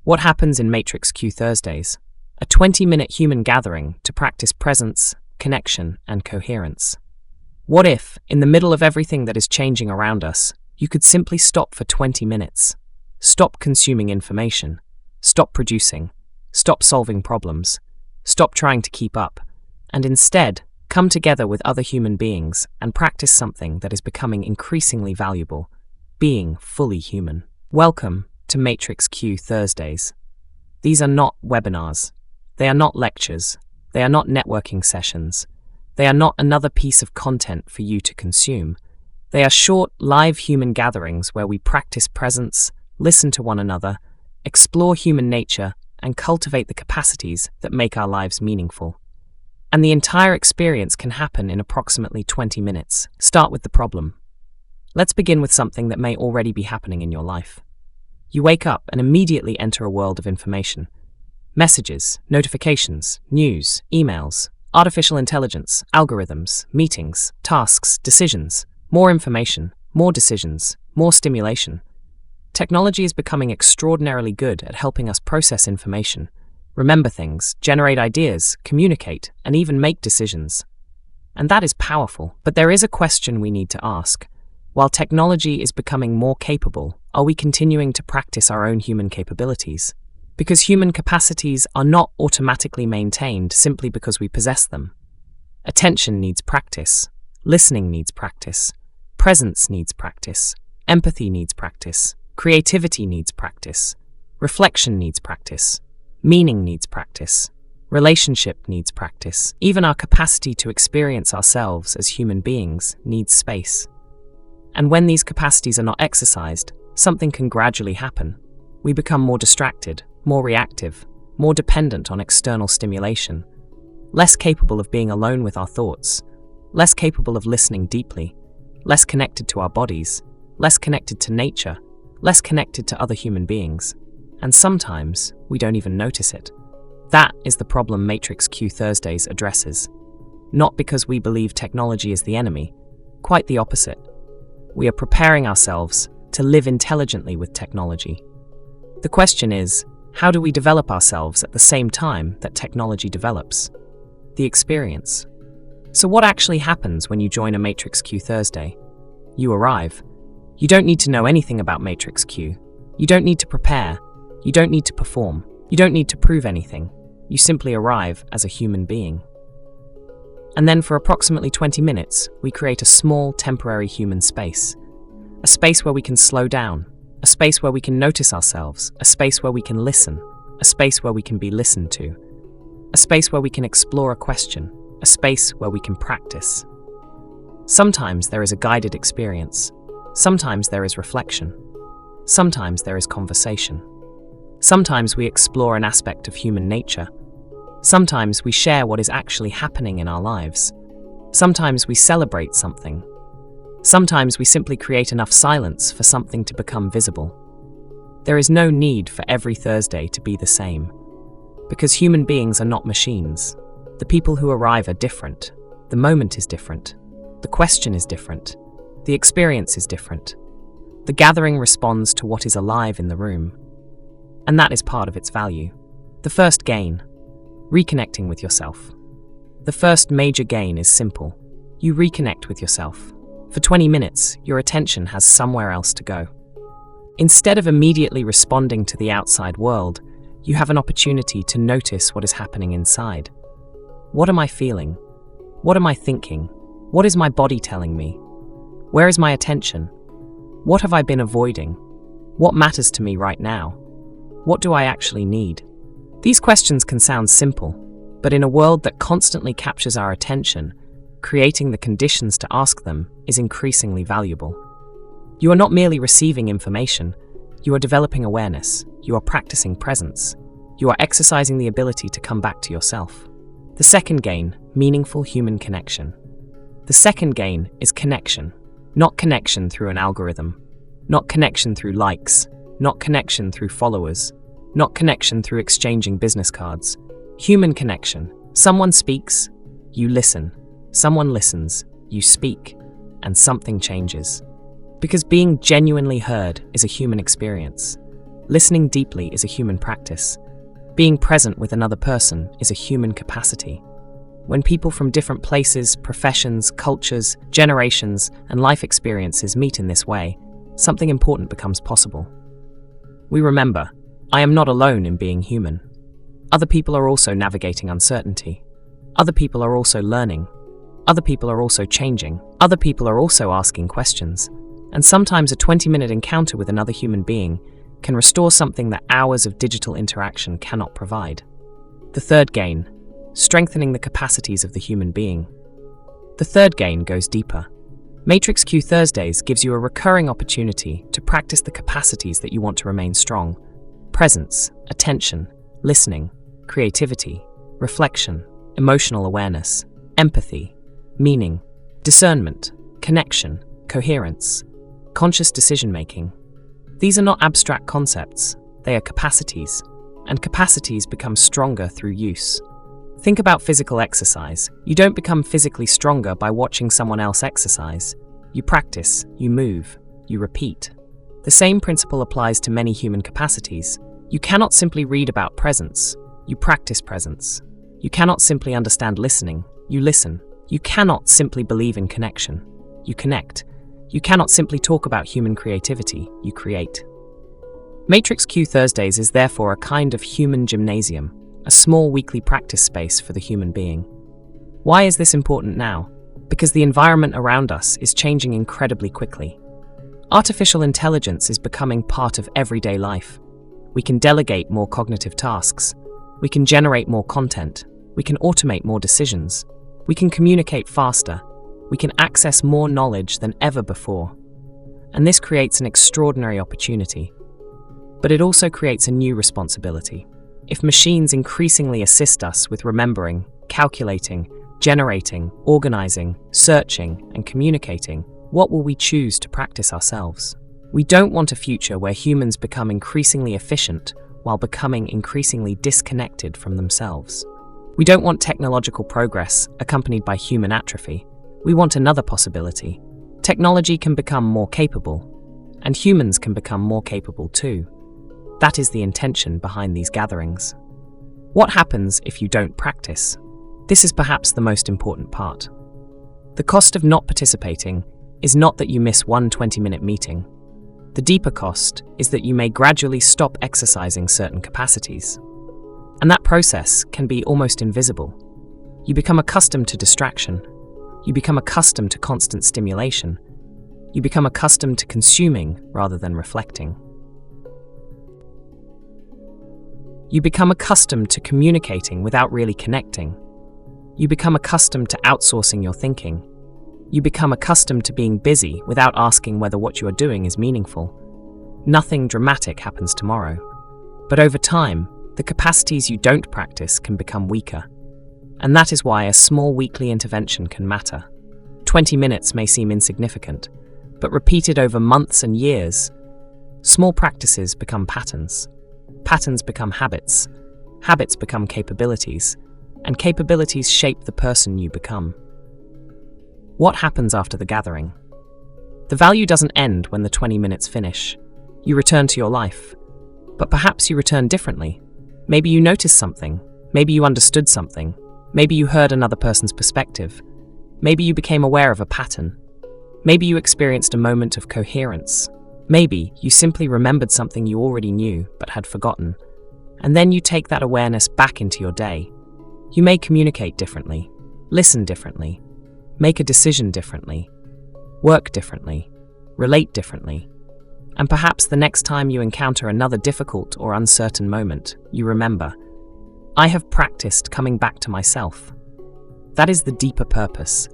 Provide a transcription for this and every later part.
What happens in Matrix Q Thursdays? A 20-minute human gathering to practice presence, connection, and coherence. What if, in the middle of everything that is changing around us, you could simply stop for 20 minutes? Stop consuming information. Stop producing. Stop solving problems. Stop trying to keep up. And instead, come together with other human beings and practice something that is becoming increasingly valuable: being fully human. Welcome to Matrix Q Thursdays. These are not webinars. They are not lectures. They are not networking sessions. They are not another piece of content for you to consume. They are short, live human gatherings where we practice presence, listen to one another, explore human nature, and cultivate the capacities that make our lives meaningful. And the entire experience can happen in approximately 20 minutes. Start with the problem. Let's begin with something that may already be happening in your life. You wake up and immediately enter a world of information. Messages, notifications, news, emails, artificial intelligence, algorithms, meetings, tasks, decisions, more information, more decisions, more stimulation. Technology is becoming extraordinarily good at helping us process information, remember things, generate ideas, communicate, and even make decisions. And that is powerful, but there is a question we need to ask. While technology is becoming more capable, are we continuing to practice our own human capabilities? Because human capacities are not automatically maintained simply because we possess them. Attention needs practice. Listening needs practice. Presence needs practice. Empathy needs practice. Creativity needs practice. Reflection needs practice. Meaning needs practice. Relationship needs practice. Even our capacity to experience ourselves as human beings needs space. And when these capacities are not exercised, something can gradually happen. We become more distracted, more reactive, more dependent on external stimulation, less capable of being alone with our thoughts, less capable of listening deeply, less connected to our bodies, less connected to nature, less connected to other human beings. And sometimes we don't even notice it. That is the problem Matrix Q Thursdays addresses. Not because we believe technology is the enemy, quite the opposite. We are preparing ourselves to live intelligently with technology. The question is, how do we develop ourselves at the same time that technology develops? The experience. So what actually happens when you join a Matrix Q Thursday? You arrive. You don't need to know anything about Matrix Q. You don't need to prepare. You don't need to perform. You don't need to prove anything. You simply arrive as a human being. And then for approximately 20 minutes, we create a small, temporary human space. A space where we can slow down. A space where we can notice ourselves. A space where we can listen. A space where we can be listened to. A space where we can explore a question. A space where we can practice. Sometimes there is a guided experience. Sometimes there is reflection. Sometimes there is conversation. Sometimes we explore an aspect of human nature. Sometimes we share what is actually happening in our lives. Sometimes we celebrate something. Sometimes we simply create enough silence for something to become visible. There is no need for every Thursday to be the same. Because human beings are not machines. The people who arrive are different. The moment is different. The question is different. The experience is different. The gathering responds to what is alive in the room. And that is part of its value. The first gain: reconnecting with yourself. The first major gain is simple. You reconnect with yourself. For 20 minutes, your attention has somewhere else to go. Instead of immediately responding to the outside world, you have an opportunity to notice what is happening inside. What am I feeling? What am I thinking? What is my body telling me? Where is my attention? What have I been avoiding? What matters to me right now? What do I actually need? These questions can sound simple, but in a world that constantly captures our attention, creating the conditions to ask them is increasingly valuable. You are not merely receiving information, you are developing awareness, you are practicing presence, you are exercising the ability to come back to yourself. The second gain: meaningful human connection. The second gain is connection. Not connection through an algorithm, not connection through likes, not connection through followers, not connection through exchanging business cards. Human connection. Someone speaks, you listen. Someone listens, you speak, and something changes. Because being genuinely heard is a human experience. Listening deeply is a human practice. Being present with another person is a human capacity. When people from different places, professions, cultures, generations, and life experiences meet in this way, something important becomes possible. We remember, I am not alone in being human. Other people are also navigating uncertainty. Other people are also learning. Other people are also changing. Other people are also asking questions. And sometimes a 20-minute encounter with another human being can restore something that hours of digital interaction cannot provide. The third gain, strengthening the capacities of the human being. The third gain goes deeper. Matrix Q Thursdays gives you a recurring opportunity to practice the capacities that you want to remain strong. Presence, attention, listening, creativity, reflection, emotional awareness, empathy, meaning, discernment, connection, coherence, conscious decision-making. These are not abstract concepts, they are capacities, and capacities become stronger through use. Think about physical exercise. You don't become physically stronger by watching someone else exercise. You practice, you move, you repeat. The same principle applies to many human capacities. You cannot simply read about presence, you practice presence. You cannot simply understand listening, you listen. You cannot simply believe in connection, you connect. You cannot simply talk about human creativity, you create. Matrix Q Thursdays is therefore a kind of human gymnasium, a small weekly practice space for the human being. Why is this important now? Because the environment around us is changing incredibly quickly. Artificial intelligence is becoming part of everyday life. We can delegate more cognitive tasks. We can generate more content. We can automate more decisions. We can communicate faster. We can access more knowledge than ever before. And this creates an extraordinary opportunity. But it also creates a new responsibility. If machines increasingly assist us with remembering, calculating, generating, organizing, searching, and communicating, what will we choose to practice ourselves? We don't want a future where humans become increasingly efficient while becoming increasingly disconnected from themselves. We don't want technological progress accompanied by human atrophy. We want another possibility. Technology can become more capable, and humans can become more capable too. That is the intention behind these gatherings. What happens if you don't practice? This is perhaps the most important part. The cost of not participating is not that you miss one 20-minute meeting. The deeper cost is that you may gradually stop exercising certain capacities. And that process can be almost invisible. You become accustomed to distraction. You become accustomed to constant stimulation. You become accustomed to consuming rather than reflecting. You become accustomed to communicating without really connecting. You become accustomed to outsourcing your thinking. You become accustomed to being busy without asking whether what you are doing is meaningful. Nothing dramatic happens tomorrow. But over time, the capacities you don't practice can become weaker. And that is why a small weekly intervention can matter. 20 minutes may seem insignificant, but repeated over months and years, small practices become patterns. Patterns become habits. Habits become capabilities. And capabilities shape the person you become. What happens after the gathering? The value doesn't end when the 20 minutes finish. You return to your life. But perhaps you return differently. Maybe you noticed something. Maybe you understood something. Maybe you heard another person's perspective. Maybe you became aware of a pattern. Maybe you experienced a moment of coherence. Maybe you simply remembered something you already knew but had forgotten. And then you take that awareness back into your day. You may communicate differently, listen differently, make a decision differently, work differently, relate differently. And perhaps the next time you encounter another difficult or uncertain moment, you remember, I have practiced coming back to myself. That is the deeper purpose,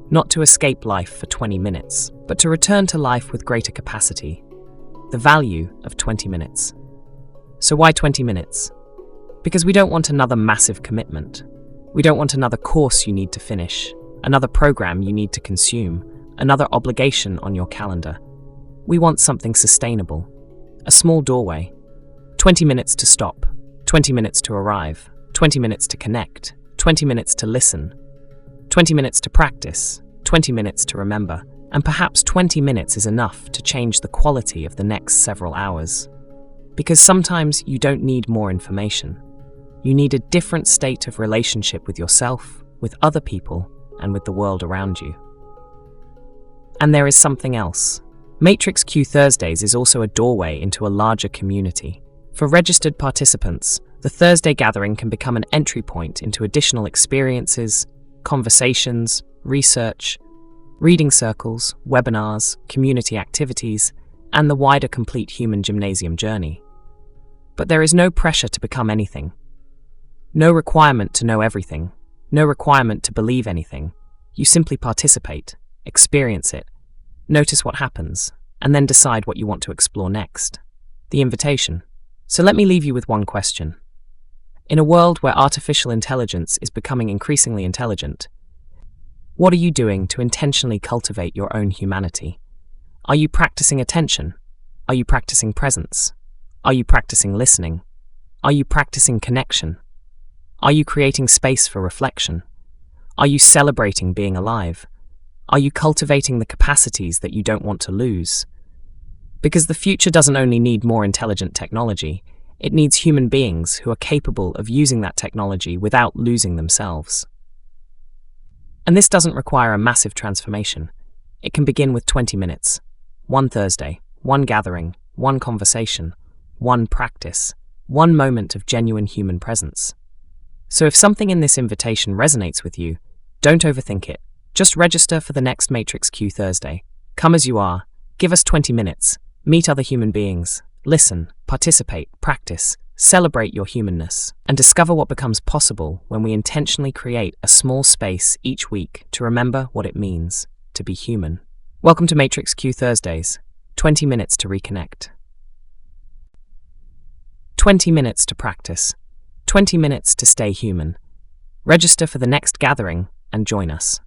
not to escape life for 20 minutes, but to return to life with greater capacity. The value of 20 minutes. So why 20 minutes? Because we don't want another massive commitment. We don't want another course you need to finish, another program you need to consume, another obligation on your calendar. We want something sustainable, a small doorway, 20 minutes to stop, 20 minutes to arrive, 20 minutes to connect, 20 minutes to listen, 20 minutes to practice, 20 minutes to remember, and perhaps 20 minutes is enough to change the quality of the next several hours. Because sometimes you don't need more information. You need a different state of relationship with yourself, with other people, and with the world around you. And there is something else. Matrix Q Thursdays is also a doorway into a larger community. For registered participants, the Thursday gathering can become an entry point into additional experiences, conversations, research, reading circles, webinars, community activities, and the wider complete human gymnasium journey. But there is no pressure to become anything. No requirement to know everything. No requirement to believe anything. You simply participate, experience it, notice what happens, and then decide what you want to explore next. The invitation. So let me leave you with one question. In a world where artificial intelligence is becoming increasingly intelligent, what are you doing to intentionally cultivate your own humanity? Are you practicing attention? Are you practicing presence? Are you practicing listening? Are you practicing connection? Are you creating space for reflection? Are you celebrating being alive? Are you cultivating the capacities that you don't want to lose? Because the future doesn't only need more intelligent technology, it needs human beings who are capable of using that technology without losing themselves. And this doesn't require a massive transformation. It can begin with 20 minutes. One Thursday, one gathering, one conversation, one practice, one moment of genuine human presence. So if something in this invitation resonates with you, don't overthink it. Just register for the next Matrix Q Thursday. Come as you are, give us 20 minutes, meet other human beings, listen, participate, practice, celebrate your humanness, and discover what becomes possible when we intentionally create a small space each week to remember what it means to be human. Welcome to Matrix Q Thursdays. 20 minutes to reconnect. 20 minutes to practice. 20 minutes to stay human. Register for the next gathering and join us.